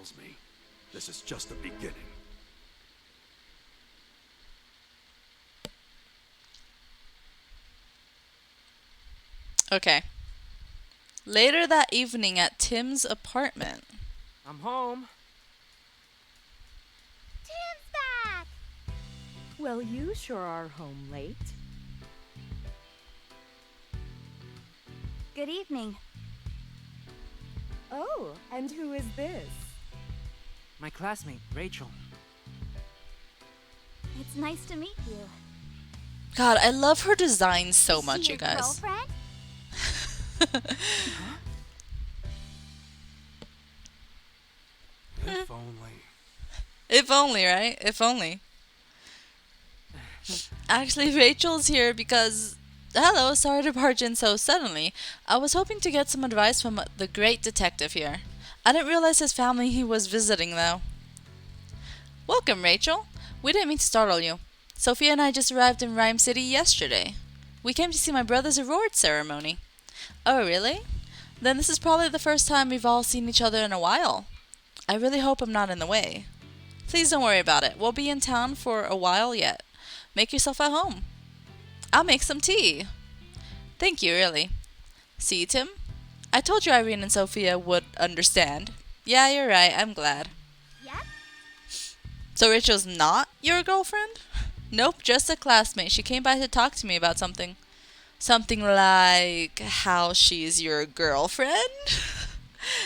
tells me this is just the beginning. Okay. Later that evening at Tim's apartment. I'm home. Tim's back! Well, you sure are home late. Good evening. Oh, and who is this? My classmate, Rachel. It's nice to meet you. God, I love her design so Is much, she you your guys. girlfriend? If only. If only, right? If only. Actually, Rachel's here because. Hello, sorry to barge in so suddenly. I was hoping to get some advice from the great detective here. I didn't realize his family he was visiting, though. Welcome, Rachel. We didn't mean to startle you. Sophia and I just arrived in Ryme City yesterday. We came to see my brother's award ceremony. Oh, really? Then this is probably the first time we've all seen each other in a while. I really hope I'm not in the way. Please don't worry about it. We'll be in town for a while yet. Make yourself at home. I'll make some tea. Thank you, really. See, Tim? I told you Irene and Sophia would understand. Yeah, you're right. I'm glad. Yep. So Rachel's not your girlfriend? Nope, just a classmate. She came by to talk to me about something. Something like how she's your girlfriend?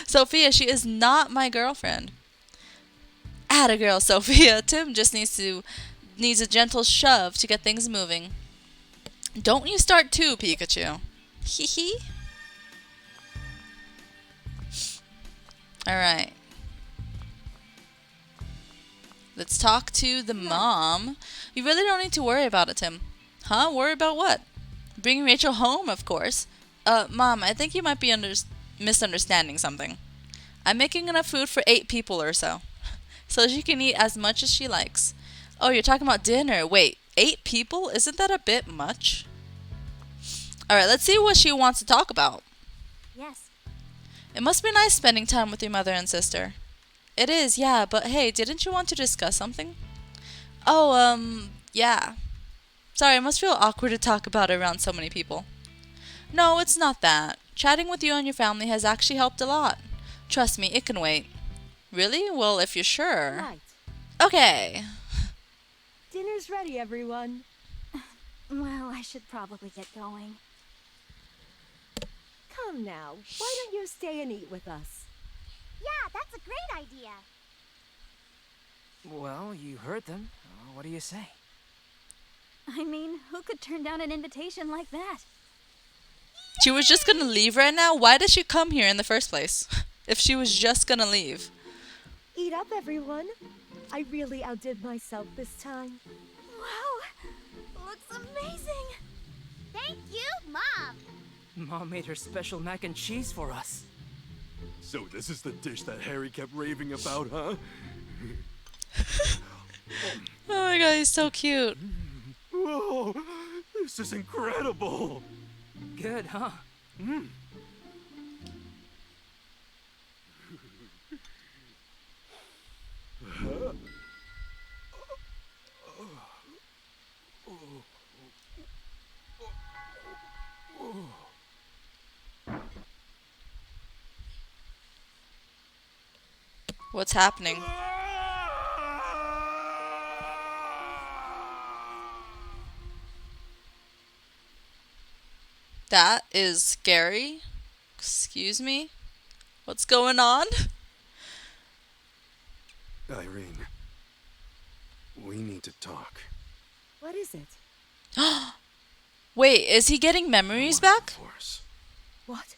Sophia, she is not my girlfriend. Atta girl, Sophia. Tim just needs a gentle shove to get things moving. Don't you start too, Pikachu. Hee hee. Alright. Let's talk to the mom. You really don't need to worry about it, Tim. Huh? Worry about what? Bringing Rachel home, of course. Mom, I think you might be misunderstanding something. I'm making enough food for 8 people or so. So she can eat as much as she likes. Oh, you're talking about dinner. Wait, 8 people? Isn't that a bit much? Alright, let's see what she wants to talk about. Yes. It must be nice spending time with your mother and sister. It is, yeah, but hey, didn't you want to discuss something? Oh, yeah. Sorry, it must feel awkward to talk about it around so many people. No, it's not that. Chatting with you and your family has actually helped a lot. Trust me, it can wait. Really? Well, if you're sure. Right. Okay. Dinner's ready, everyone. Well, I should probably get going. Come now. Why don't you stay and eat with us? Yeah, that's a great idea. Well, you heard them. What do you say? I mean, who could turn down an invitation like that? She was just gonna leave right now? Why did she come here in the first place? If she was just gonna leave. Eat up, everyone. I really outdid myself this time. Wow, looks amazing. Thank you, Mom. Mom made her special mac and cheese for us. So this is the dish that Harry kept raving about, huh? Oh my god, he's so cute. Whoa, this is incredible. Good, huh? What's happening? That is scary. Excuse me? What's going on? Irene, we need to talk. What is it? Wait, is he getting memories back? Of course. What?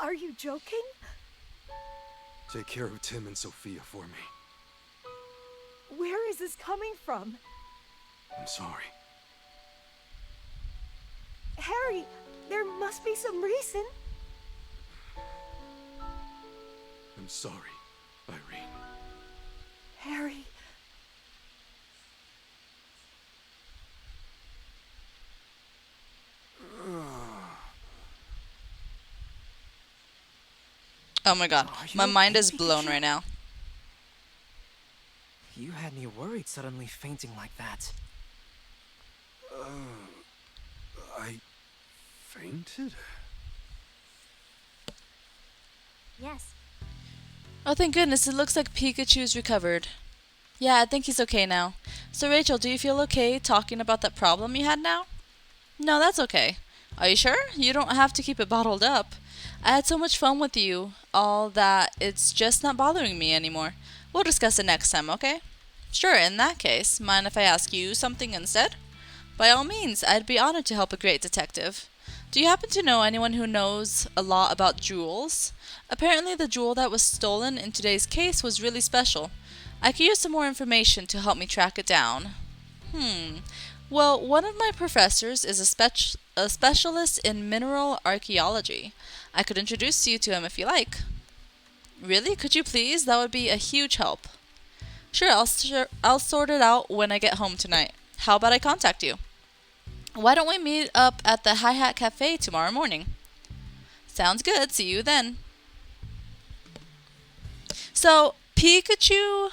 Are you joking? Take care of Tim and Sophia for me. Where is this coming from? I'm sorry. Harry, there must be some reason. I'm sorry, Irene. Harry. Oh my god. Are you My mind okay, is blown Pikachu? right now. You had me worried suddenly fainting like that. I fainted? Yes. Oh, thank goodness. It looks like Pikachu's recovered. Yeah, I think he's okay now. So, Rachel, do you feel okay talking about that problem you had now? No, that's okay. Are you sure? You don't have to keep it bottled up. I had so much fun with you, all that it's just not bothering me anymore. We'll discuss it next time, okay? Sure, in that case, mind if I ask you something instead? By all means, I'd be honored to help a great detective. Do you happen to know anyone who knows a lot about jewels? Apparently, the jewel that was stolen in today's case was really special. I could use some more information to help me track it down. Well, one of my professors is a specialist in mineral archaeology. I could introduce you to him if you like. Really? Could you please? That would be a huge help. Sure, I'll sort it out when I get home tonight. How about I contact you? Why don't we meet up at the Hi Hat Cafe tomorrow morning? Sounds good. See you then. So, Pikachu.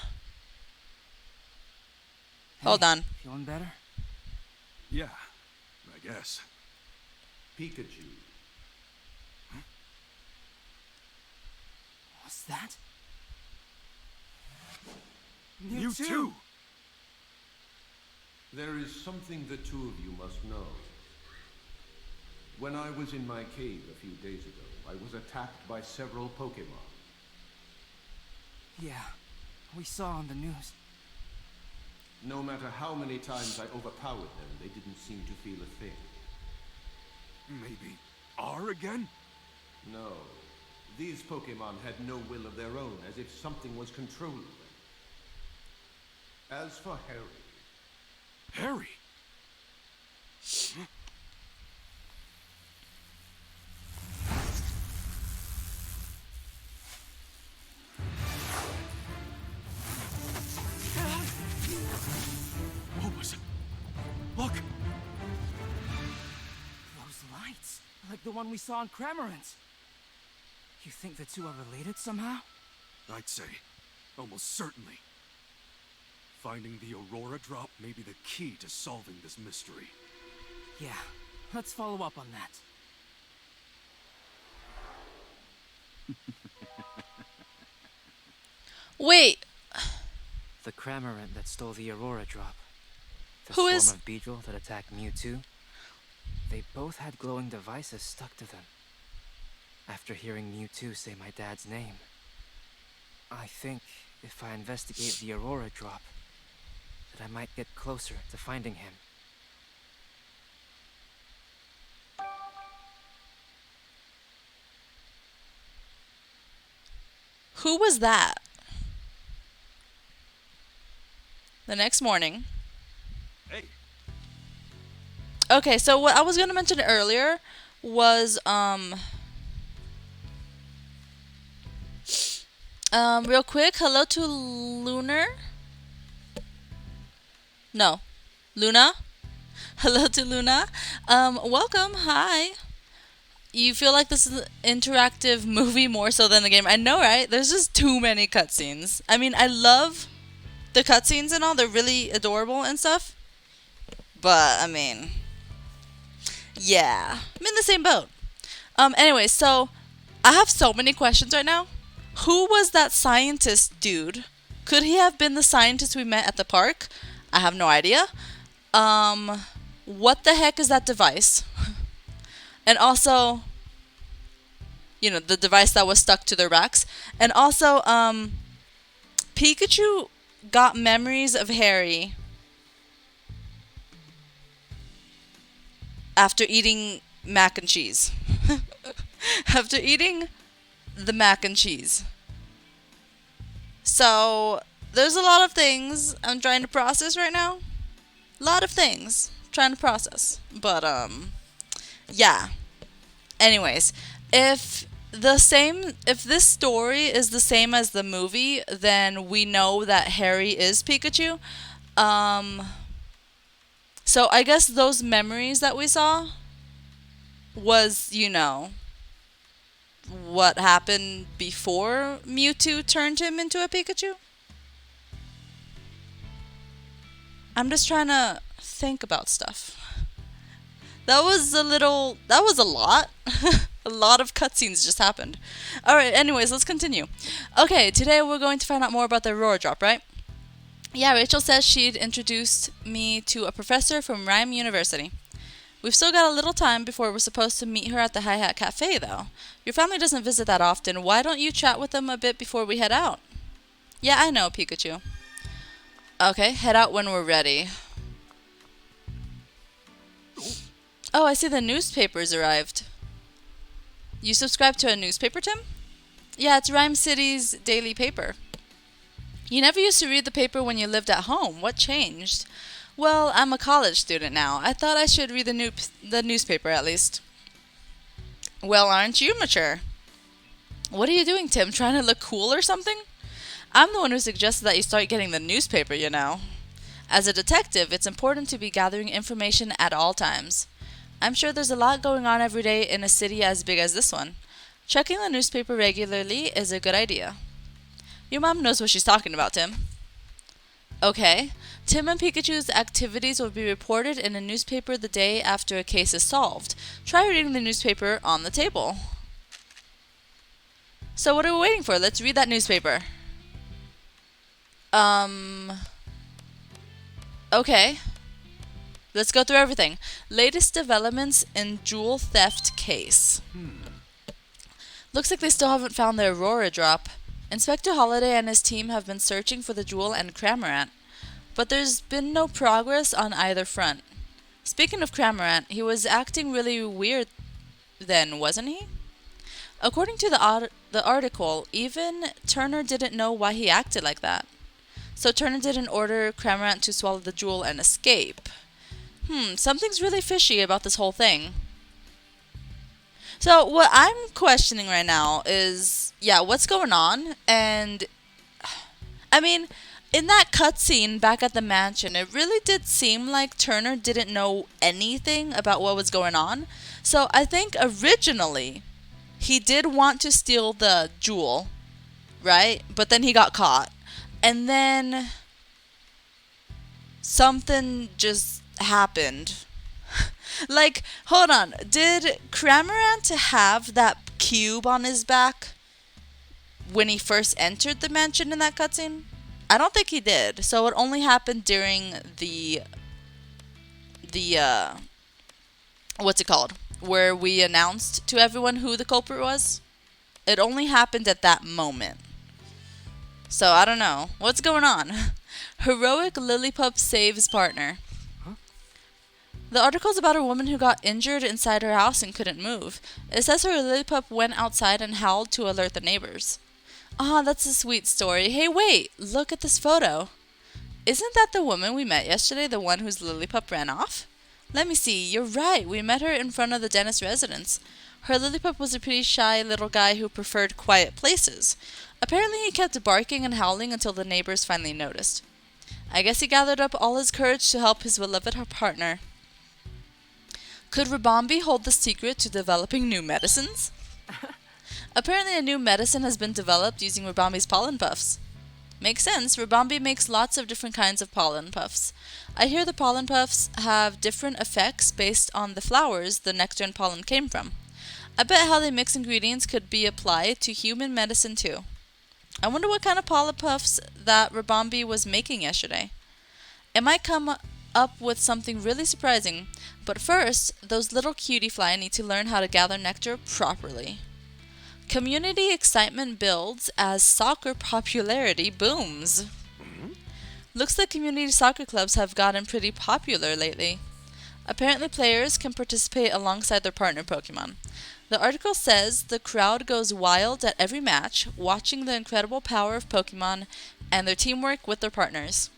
Hold Hey, on. Feeling better? Yeah, I guess. Pikachu. What's that? You too! There is something the two of you must know. When I was in my cave a few days ago, I was attacked by several Pokémon. Yeah, we saw on the news. No matter how many times I overpowered them, they didn't seem to feel a thing. Maybe R again? No. These Pokémon had no will of their own, as if something was controlling them. As for Harry, Harry! What was it? Look! Those lights, like the one we saw in Cramorant's. You think the two are related somehow? I'd say, almost certainly. Finding the Aurora drop may be the key to solving this mystery. Yeah, let's follow up on that. Wait, The Cramorant that stole the Aurora drop. The Who swarm is- of Beedrill that attacked Mewtwo. They both had glowing devices stuck to them. After hearing Mewtwo say my dad's name, I think if I investigate the Aurora drop, that I might get closer to finding him. who was that? The next morning. Hey, Okay, so what I was gonna mention earlier was real quick, hello to Lunar. No, Luna. Hello to Luna. Welcome. Hi. You feel like this is an interactive movie more so than the game? I know, right? There's just too many cutscenes. I mean, I love the cutscenes and all. They're really adorable and stuff. But I mean, yeah, I'm in the same boat. Anyway, so I have so many questions right now. Who was that scientist dude? Could he have been the scientist we met at the park? I have no idea. What the heck is that device? And also, you know, the device that was stuck to their backs. And also, Pikachu got memories of Harry after eating mac and cheese. After eating the mac and cheese. So, there's a lot of things I'm trying to process right now. A lot of things trying to process. But, yeah. Anyways, if this story is the same as the movie, then we know that Harry is Pikachu. So I guess those memories that we saw was, you know, what happened before Mewtwo turned him into a Pikachu? I'm just trying to think about stuff. That was a lot. A lot of cutscenes just happened. Alright, anyways, let's continue. Okay, today we're going to find out more about the Aurora Drop, right? Yeah, Rachel says she'd introduced me to a professor from Ryme University. We've still got a little time before we're supposed to meet her at the Hi-Hat Cafe, though. Your family doesn't visit that often. Why don't you chat with them a bit before we head out? Yeah, I know, Pikachu. Okay, head out when we're ready. Oh, I see the newspaper's arrived. You subscribe to a newspaper, Tim? Yeah, it's Ryme City's daily paper. You never used to read the paper when you lived at home. What changed? Well, I'm a college student now. I thought I should read the newspaper at least. Well, aren't you mature? What are you doing, Tim? Trying to look cool or something? I'm the one who suggested that you start getting the newspaper, you know. As a detective, it's important to be gathering information at all times. I'm sure there's a lot going on every day in a city as big as this one. Checking the newspaper regularly is a good idea. Your mom knows what she's talking about, Tim. Okay. Tim and Pikachu's activities will be reported in a newspaper the day after a case is solved. Try reading the newspaper on the table. So what are we waiting for? Let's read that newspaper. Okay. Let's go through everything. Latest developments in jewel theft case. Looks like they still haven't found the Aurora Drop. Inspector Holiday and his team have been searching for the jewel and Cramorant, but there's been no progress on either front. Speaking of Cramorant, he was acting really weird then, wasn't he? According to the article, even Turner didn't know why he acted like that. So Turner didn't order Cramorant to swallow the jewel and escape. Something's really fishy about this whole thing. So what I'm questioning right now is, what's going on? And, I mean, in that cutscene back at the mansion, it really did seem like Turner didn't know anything about what was going on. So I think originally he did want to steal the jewel, right? But then he got caught. And then something just happened. Like, hold on. Did Cramorant have that cube on his back when he first entered the mansion in that cutscene? I don't think he did. So it only happened during the what's it called? Where we announced to everyone who the culprit was. It only happened at that moment. So I don't know. What's going on? Heroic Lillipup saves partner. The article's about a woman who got injured inside her house and couldn't move. It says her Lillipup went outside and howled to alert the neighbors. Ah, that's a sweet story. Hey, wait! Look at this photo. Isn't that the woman we met yesterday, the one whose Lillipup ran off? Let me see. You're right. We met her in front of the dentist residence. Her Lillipup was a pretty shy little guy who preferred quiet places. Apparently he kept barking and howling until the neighbors finally noticed. I guess he gathered up all his courage to help his beloved partner. Could Rabombi hold the secret to developing new medicines? Apparently a new medicine has been developed using Rabombi's pollen puffs. Makes sense. Rabombi makes lots of different kinds of pollen puffs. I hear the pollen puffs have different effects based on the flowers the nectar and pollen came from. I bet how they mix ingredients could be applied to human medicine too. I wonder what kind of pollen puffs that Rabombi was making yesterday. It might come up with something really surprising, but first, those little cutie fly need to learn how to gather nectar properly. Community excitement builds as soccer popularity booms. Looks like community soccer clubs have gotten pretty popular lately. Apparently players can participate alongside their partner Pokemon. The article says the crowd goes wild at every match, watching the incredible power of Pokemon and their teamwork with their partners.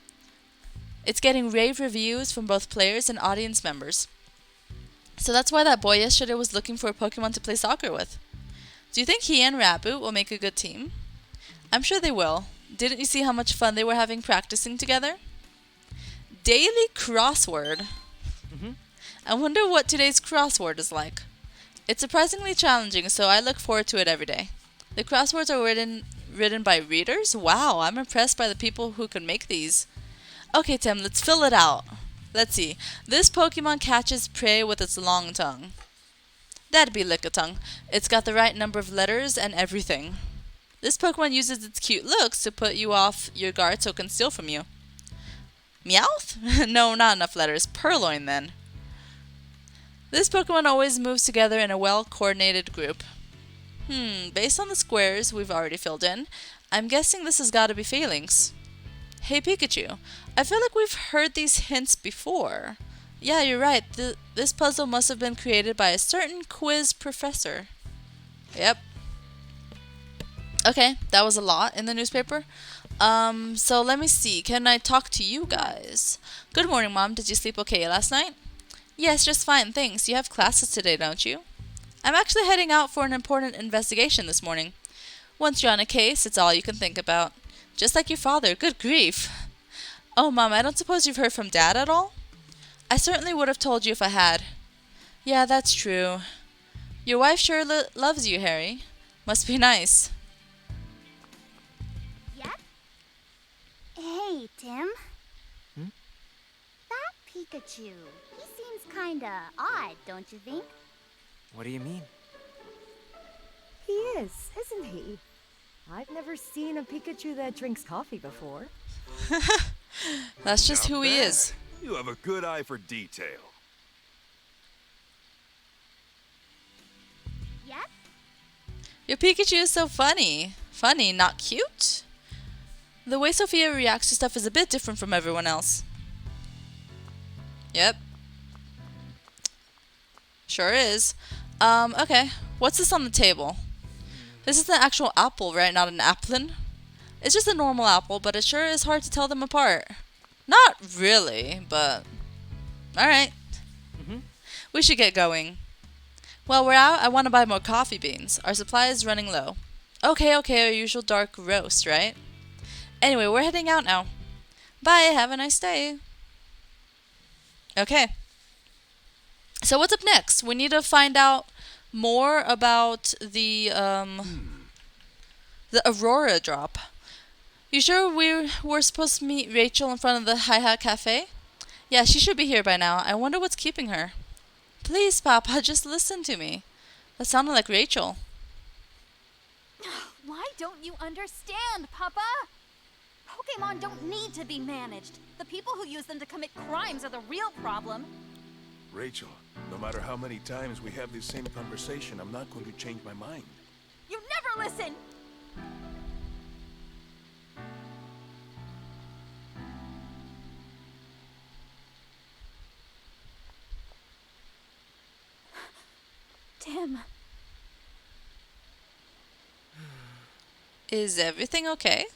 It's getting rave reviews from both players and audience members. So that's why that boy yesterday was looking for a Pokemon to play soccer with. Do you think he and Raboot will make a good team? I'm sure they will. Didn't you see how much fun they were having practicing together? Daily crossword. I wonder what today's crossword is like. It's surprisingly challenging, so I look forward to it every day. The crosswords are written by readers? Wow, I'm impressed by the people who can make these. Okay, Tim, let's fill it out. Let's see. This Pokemon catches prey with its long tongue. That'd be Lickitung. It's got the right number of letters and everything. This Pokemon uses its cute looks to put you off your guard so it can steal from you. Meowth? No, not enough letters. Purloin, then. This Pokemon always moves together in a well-coordinated group. Based on the squares we've already filled in, I'm guessing this has got to be Phalanx. Hey Pikachu, I feel like we've heard these hints before. Yeah, you're right. This puzzle must have been created by a certain quiz professor. Yep. Okay, that was a lot in the newspaper. So let me see. Can I talk to you guys? Good morning, Mom. Did you sleep okay last night? Yes, just fine, thanks. You have classes today, don't you? I'm actually heading out for an important investigation this morning. Once you're on a case, it's all you can think about. Just like your father. Good grief. Oh, Mom, I don't suppose you've heard from Dad at all? I certainly would have told you if I had. Yeah, that's true. Your wife sure loves you, Harry. Must be nice. Yep. Hey, Tim. That Pikachu, he seems kinda odd, don't you think? What do you mean? He is, isn't he? I've never seen a Pikachu that drinks coffee before. That's just Not who he bad. is. You have a good eye for detail. Yep. Your Pikachu is so funny. Funny, not cute? The way Sophia reacts to stuff is a bit different from everyone else. Yep. Sure is. Okay. What's this on the table? This is an actual apple, right? Not an applin? It's just a normal apple, but it sure is hard to tell them apart. Not really, but... Alright. We should get going. While we're out, I want to buy more coffee beans. Our supply is running low. Okay, our usual dark roast, right? Anyway, we're heading out now. Bye, have a nice day. Okay. So what's up next? We need to find out more about the Aurora drop. You sure we're supposed to meet Rachel in front of the Hi-Hat Cafe? Yeah, she should be here by now. I wonder what's keeping her. Please, Papa, just listen to me. That sounded like Rachel. Why don't you understand, Papa? Pokémon don't need to be managed. The people who use them to commit crimes are the real problem. Rachel, no matter how many times we have this same conversation, I'm not going to change my mind. You never listen! Tim. Is everything okay?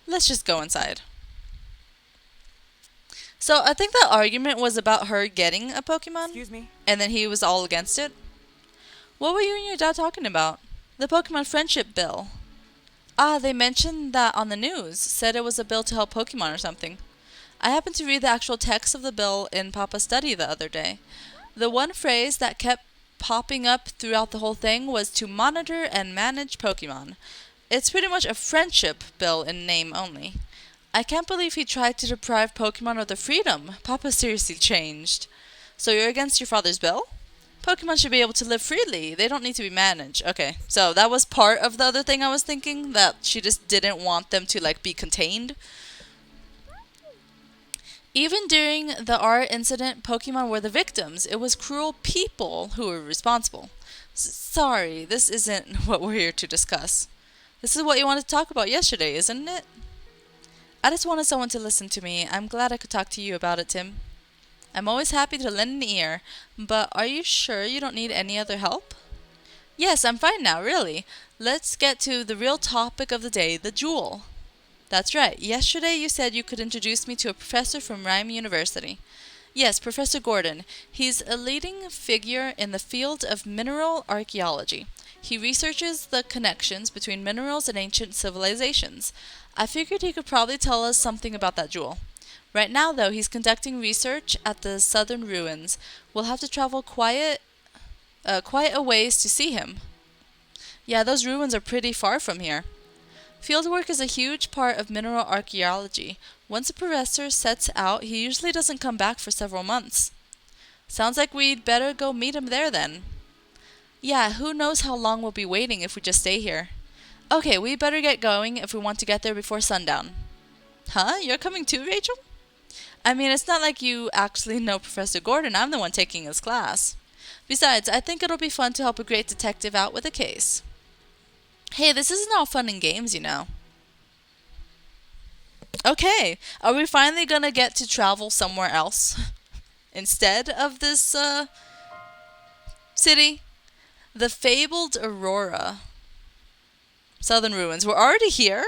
Let's just go inside. So I think that argument was about her getting a Pokemon. Excuse me. And then he was all against it. What were you and your dad talking about? The Pokemon friendship bill. Ah, they mentioned that on the news. Said it was a bill to help Pokemon or something. I happened to read the actual text of the bill in Papa's study the other day. The one phrase that kept popping up throughout the whole thing was to monitor and manage Pokemon. It's pretty much a friendship bill in name only. I can't believe he tried to deprive Pokemon of their freedom. Papa seriously changed. So you're against your father's bill? Pokemon should be able to live freely. They don't need to be managed. Okay, so that was part of the other thing I was thinking, that she just didn't want them to, like, be contained. Even during the art incident, Pokemon were the victims. It was cruel people who were responsible. Sorry, this isn't what we're here to discuss. This is what you wanted to talk about yesterday, isn't it? I just wanted someone to listen to me. I'm glad I could talk to you about it, Tim. I'm always happy to lend an ear, but are you sure you don't need any other help? Yes, I'm fine now, really. Let's get to the real topic of the day, the jewel. That's right. Yesterday you said you could introduce me to a professor from Ryme University. Yes, Professor Gordon. He's a leading figure in the field of mineral archaeology. He researches the connections between minerals and ancient civilizations. I figured he could probably tell us something about that jewel. Right now, though, he's conducting research at the southern ruins. We'll have to travel quite quite a ways to see him. Yeah, those ruins are pretty far from here. Fieldwork is a huge part of mineral archaeology. Once a professor sets out, he usually doesn't come back for several months. Sounds like we'd better go meet him there then. Yeah, who knows how long we'll be waiting if we just stay here. Okay, we better get going if we want to get there before sundown. Huh? You're coming too, Rachel? I mean, it's not like you actually know Professor Gordon. I'm the one taking his class. Besides, I think it'll be fun to help a great detective out with a case. Hey, this isn't all fun and games, you know. Okay, are we finally gonna get to travel somewhere else instead of this city? The fabled Aurora. Southern Ruins. We're already here?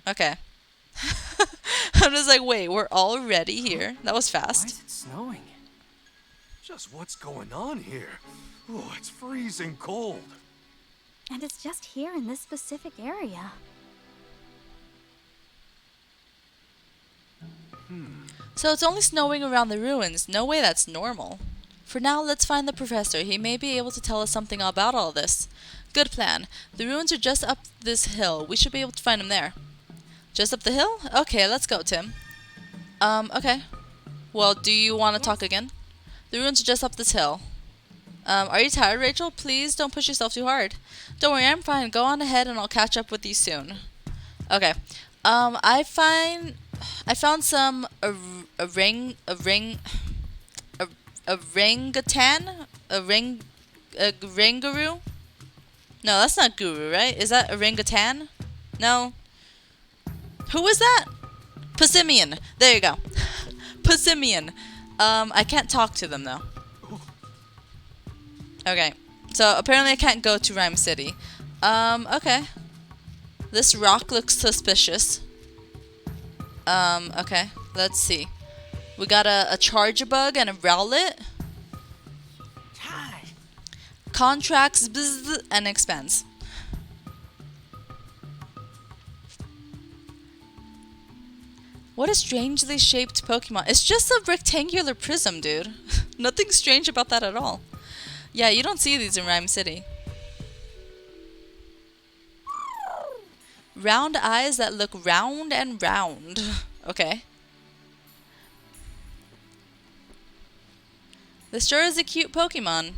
Okay. I'm just like, wait, we're already here? That was Why fast. is it snowing? Just what's going on here? Oh, it's freezing cold. And it's just here in this specific area. So it's only snowing around the ruins. No way that's normal. For now, let's find the professor. He may be able to tell us something about all this. Good plan. The ruins are just up this hill. We should be able to find him there. Just up the hill? Okay, let's go, Tim. Okay. Well, do you want to talk again? The ruins are just up this hill. Are you tired, Rachel? Please don't push yourself too hard. Don't worry, I'm fine. Go on ahead and I'll catch up with you soon. Okay. I found some orangutan, orangaroo. No, that's not guru, right? Is that orangutan? No. Who was that? Passimian. There you go. Passimian. I can't talk to them though. Okay. So apparently I can't go to Ryme City. Okay. This rock looks suspicious. Okay. Let's see. We got a Charge-a-Bug and a Rowlet. Contracts, bzz, and expense. What a strangely shaped Pokemon. It's just a rectangular prism, dude. Nothing strange about that at all. Yeah, you don't see these in Ryme City. Round eyes that look round and round. Okay. This sure is a cute Pokemon.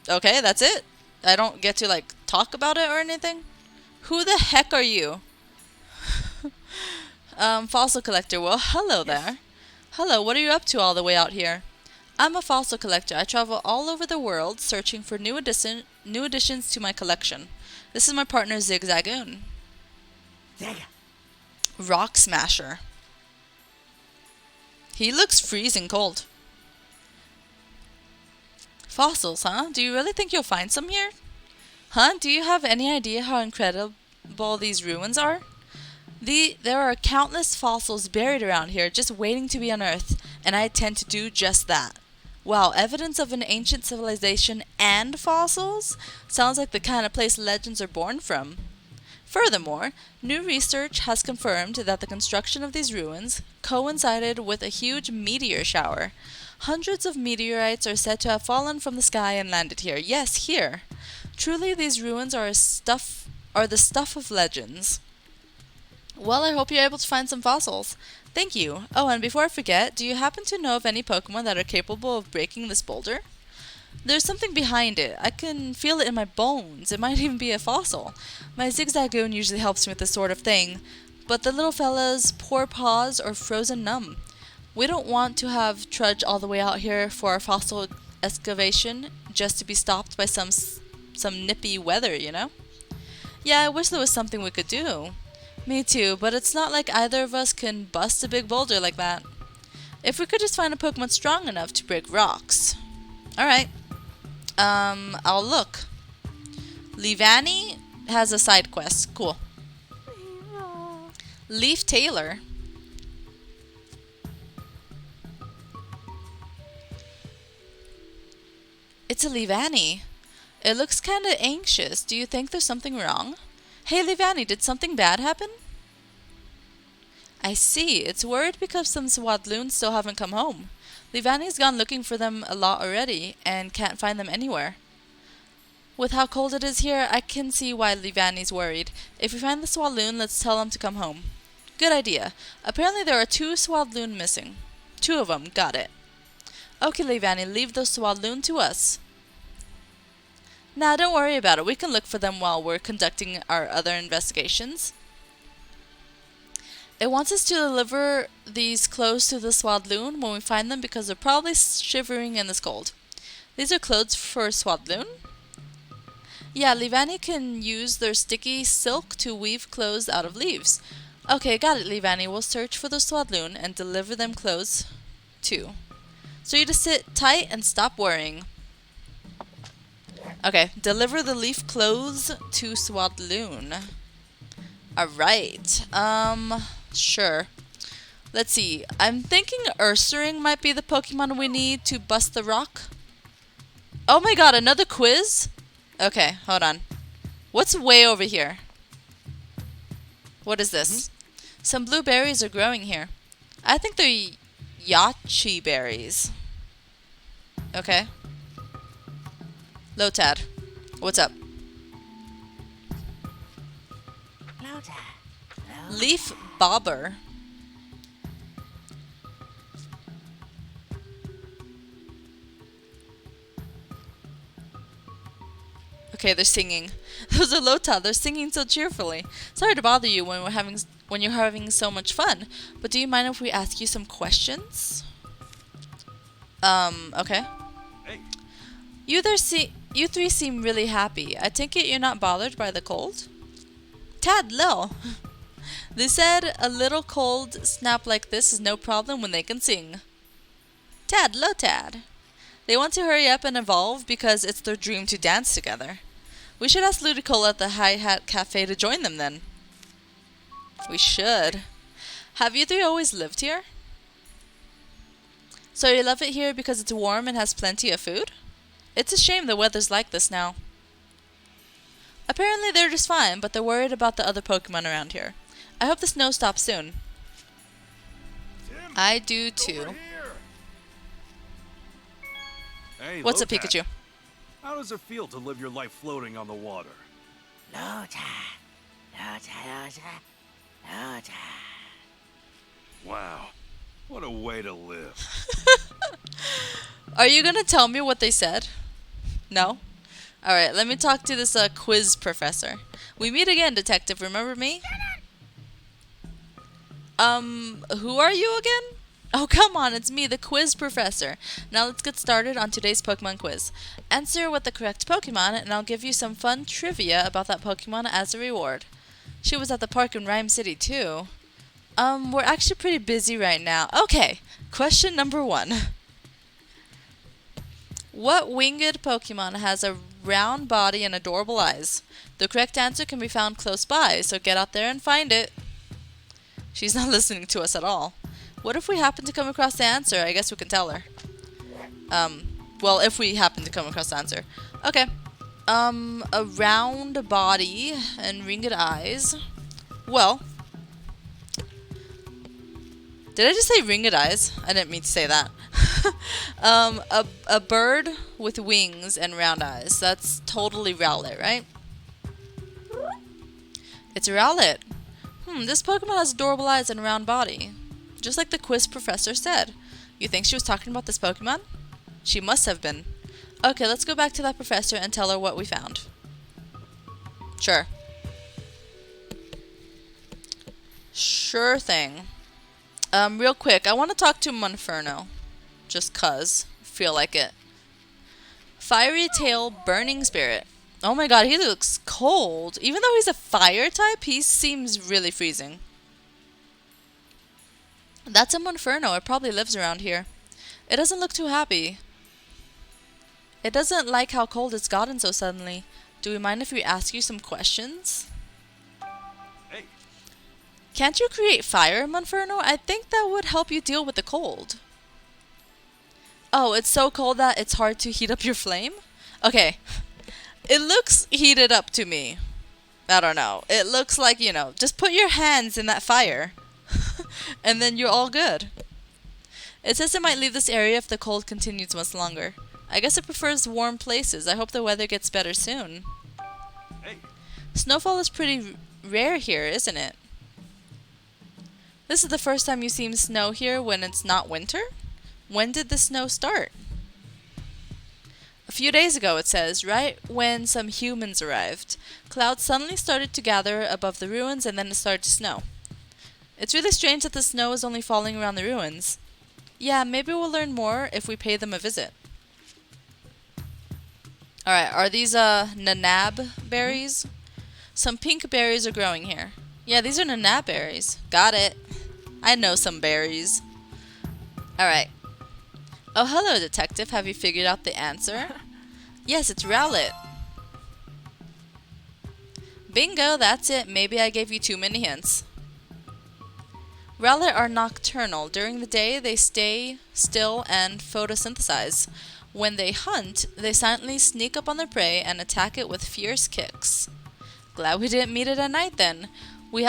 Okay, that's it? I don't get to, like, talk about it or anything? Who the heck are you? Fossil collector. Well, hello there. Hello, what are you up to all the way out here? I'm a fossil collector. I travel all over the world searching for new additions to my collection. This is my partner, Zigzagoon. Rock Smasher. He looks freezing cold. Fossils, huh? Do you really think you'll find some here? Huh? Do you have any idea how incredible these ruins are? There are countless fossils buried around here just waiting to be unearthed, and I intend to do just that. Wow, evidence of an ancient civilization and fossils? Sounds like the kind of place legends are born from. Furthermore, new research has confirmed that the construction of these ruins coincided with a huge meteor shower. Hundreds of meteorites are said to have fallen from the sky and landed here. Yes, here. Truly, these ruins are the stuff of legends. Well, I hope you're able to find some fossils. Thank you. Oh, and before I forget, do you happen to know of any Pokemon that are capable of breaking this boulder? There's something behind it. I can feel it in my bones. It might even be a fossil. My Zigzagoon usually helps me with this sort of thing, but the little fella's poor paws are frozen numb. We don't want to have trudge all the way out here for our fossil excavation just to be stopped by some nippy weather, you know? Yeah, I wish there was something we could do. Me too, but it's not like either of us can bust a big boulder like that. If we could just find a Pokemon strong enough to break rocks. Alright. I'll look. Leavanny has a side quest. Cool. Leaf Taylor. It's a Leavanny. It looks kinda anxious. Do you think there's something wrong? Hey, Leavanny, did something bad happen? I see. It's worried because some Swadloons still haven't come home. Leavanny's gone looking for them a lot already and can't find them anywhere. With how cold it is here, I can see why Livani's worried. If we find the Swaloon, let's tell him to come home. Good idea. Apparently there are 2 Swaloon missing. 2 of them, got it. Okay, Livani, leave the Swaloon to us. Nah, don't worry about it. We can look for them while we're conducting our other investigations. It wants us to deliver these clothes to the Swadloon when we find them because they're probably shivering in this cold. These are clothes for Swadloon? Yeah, Livani can use their sticky silk to weave clothes out of leaves. Okay, got it, Livani. We'll search for the Swadloon and deliver them clothes too. So you just sit tight and stop worrying. Okay, deliver the leaf clothes to Swadloon. Alright, sure. Let's see. I'm thinking Ursaring might be the Pokemon we need to bust the rock. Oh my god, another quiz? Okay, hold on. What's way over here? What is this? Some blueberries are growing here. I think they're Yachi berries. Okay. Lotad, what's up? Leaf bobber. Okay, they're singing. Those are Lotad. They're singing so cheerfully. Sorry to bother you when you're having so much fun, but do you mind if we ask you some questions? Okay. Hey. You three seem really happy. I take it you're not bothered by the cold? Tad, Lil. They said a little cold snap like this is no problem when they can sing. Tad, Lotad. They want to hurry up and evolve because it's their dream to dance together. We should ask Ludicolo at the High Hat Cafe to join them then. We should. Have you three always lived here? So you love it here because it's warm and has plenty of food? It's a shame the weather's like this now. Apparently they're just fine, but they're worried about the other Pokemon around here. I hope the snow stops soon. Tim, I do too. Hey, What's up, Lotad. Pikachu? How does it feel to live your life floating on the water? Wow, what a way to live. Are you gonna tell me what they said? No? Alright, let me talk to this quiz professor. We meet again, detective, remember me? Who are you again? Oh, come on, it's me, the quiz professor. Now let's get started on today's Pokemon quiz. Answer with the correct Pokemon, and I'll give you some fun trivia about that Pokemon as a reward. She was at the park in Ryme City, too. We're actually pretty busy right now. Okay, question number 1. What winged Pokemon has a round body and adorable eyes? The correct answer can be found close by, so get out there and find it. She's not listening to us at all. What if we happen to come across the answer? I guess we can tell her. Well, if we happen to come across the answer. Okay. A round body and ringed eyes. Well. Did I just say ringed eyes? I didn't mean to say that. A bird with wings and round eyes. That's totally Rowlet, right? It's a Rowlet. This Pokemon has adorable eyes and a round body. Just like the quiz professor said. You think she was talking about this Pokemon? She must have been. Okay, let's go back to that professor and tell her what we found. Sure. Sure thing. Real quick, I want to talk to Monferno. Just cuz. Feel like it. Fiery Tail Burning Spirit. Oh my god, he looks cold. Even though he's a fire type, he seems really freezing. That's a Monferno. It probably lives around here. It doesn't look too happy. It doesn't like how cold it's gotten so suddenly. Do we mind if we ask you some questions? Hey. Can't you create fire, Monferno? I think that would help you deal with the cold. Oh, it's so cold that it's hard to heat up your flame? Okay. It looks heated up to me. I don't know. It looks like, just put your hands in that fire. And then you're all good. It says it might leave this area if the cold continues much longer. I guess it prefers warm places. I hope the weather gets better soon. Hey, Snowfall is pretty rare here, isn't it? This is the first time you've seen snow here when it's not winter? When did the snow start? A few days ago, it says, right when some humans arrived. Clouds suddenly started to gather above the ruins and then it started to snow. It's really strange that the snow is only falling around the ruins. Yeah, maybe we'll learn more if we pay them a visit. Alright, are these nanab berries? Some pink berries are growing here. Yeah, these are nanab berries. Got it. I know some berries. Alright. Oh, hello, detective. Have you figured out the answer? Yes, it's Rowlet. Bingo, that's it. Maybe I gave you too many hints. Rowlet are nocturnal. During the day, they stay still and photosynthesize. When they hunt, they silently sneak up on their prey and attack it with fierce kicks. Glad we didn't meet it at night then. We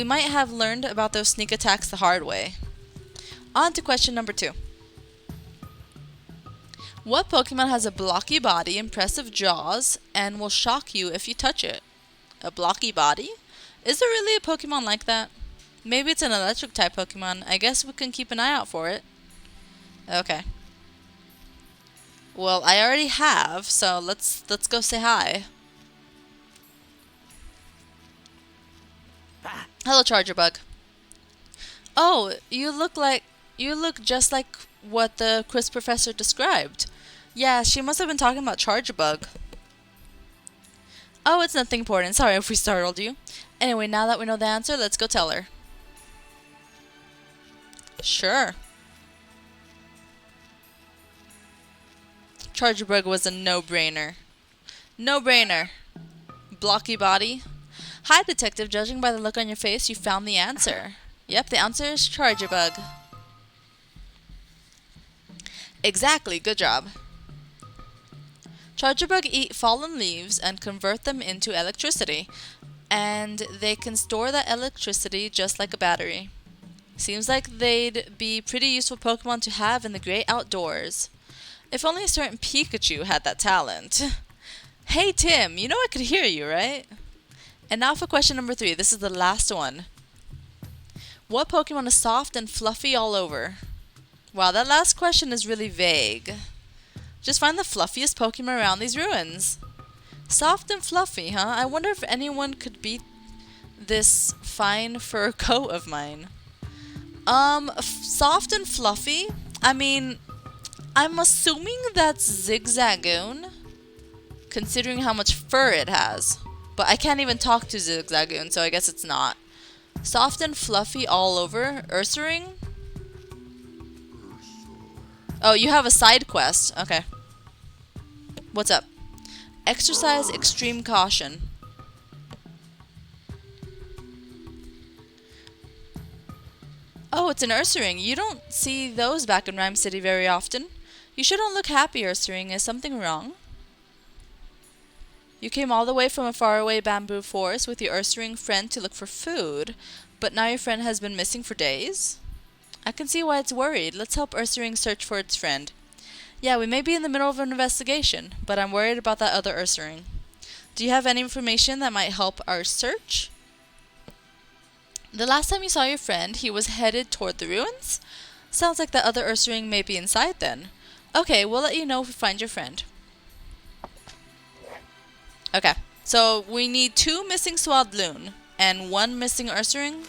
might have learned about those sneak attacks the hard way. On to question number 2. What Pokemon has a blocky body, impressive jaws, and will shock you if you touch it? A blocky body? Is there really a Pokemon like that? Maybe it's an electric type Pokemon. I guess we can keep an eye out for it. Okay. Well, I already have, so let's go say hi. Hello, Charger Bug. Oh, you look just like what the quiz professor described. Yeah, she must have been talking about Charger Bug. Oh, it's nothing important. Sorry if we startled you. Anyway, now that we know the answer, let's go tell her. Sure. Charger Bug was a no-brainer. No-brainer. Blocky body. Hi, detective. Judging by the look on your face, you found the answer. Yep, the answer is Charger Bug. Exactly. Good job. Charger Bug eat fallen leaves and convert them into electricity. And they can store that electricity just like a battery. Seems like they'd be pretty useful Pokemon to have in the great outdoors. If only a certain Pikachu had that talent. Hey Tim, you know I could hear you, right? And now for question number 3. This is the last one. What Pokemon is soft and fluffy all over? Wow, that last question is really vague. Just find the fluffiest Pokemon around these ruins. Soft and fluffy, huh? I wonder if anyone could beat this fine fur coat of mine. Soft and fluffy? I mean, I'm assuming that's Zigzagoon, considering how much fur it has. But I can't even talk to Zigzagoon, so I guess it's not. Soft and fluffy all over? Ursaring? Oh, you have a side quest. Okay. What's up? Exercise extreme caution. Oh, it's an Ursaring. You don't see those back in Ryme City very often. You shouldn't look happy, Ursaring. Is something wrong? You came all the way from a faraway bamboo forest with your Ursaring friend to look for food, but now your friend has been missing for days? I can see why it's worried. Let's help Ursaring search for its friend. Yeah, we may be in the middle of an investigation, but I'm worried about that other Ursaring. Do you have any information that might help our search? The last time you saw your friend, he was headed toward the ruins? Sounds like the other Ursaring may be inside then. Okay, we'll let you know if we find your friend. Okay, so we need 2 missing Swadloon and 1 missing Ursaring.